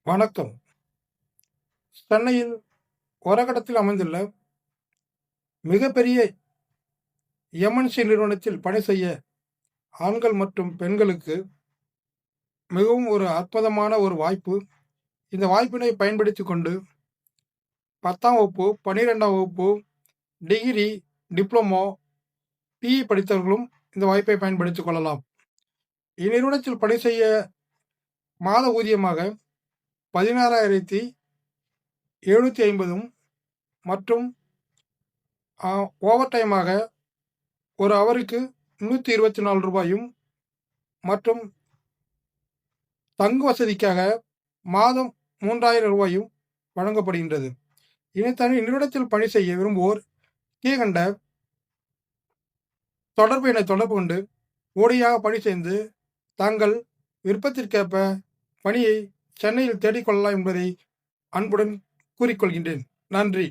வணக்கம். சென்னையில் ஒரகடத்தில் அமைந்துள்ள மிகப்பெரிய எம்என்சி நிறுவனத்தில் பணி செய்ய ஆண்கள் மற்றும் பெண்களுக்கு மிகவும் ஒரு அற்புதமான ஒரு வாய்ப்பு. இந்த வாய்ப்பினை பயன்படுத்திக் கொண்டு 10ஆம் வகுப்பு, 12ஆம் வகுப்பு, டிகிரி, டிப்ளமோ, பிஇ படித்தவர்களும் இந்த வாய்ப்பை பயன்படுத்திக் கொள்ளலாம். இந்நிறுவனத்தில் பணி செய்ய மாத ஊதியமாக 16,750 மற்றும் ஓவர் டைமாக ஒரு அவருக்கு ரூ. 124 மற்றும் தங்கு வசதிக்காக மாதம் ரூ. 3,000 வழங்கப்படுகின்றது. இந்நிறுவனத்தில் பணி செய்ய விரும்புவோர் கீழ்கண்ட தொடர்பு எண்ணை தொடர்பு கொண்டு ஓடியாக பணி செய்து தாங்கள் விருப்பத்திற்கேற்ப பணியை சென்னையில் தேடிக்கொள்ளலாம் என்பதை அன்புடன் கூறிக்கொள்கின்றேன். நன்றி.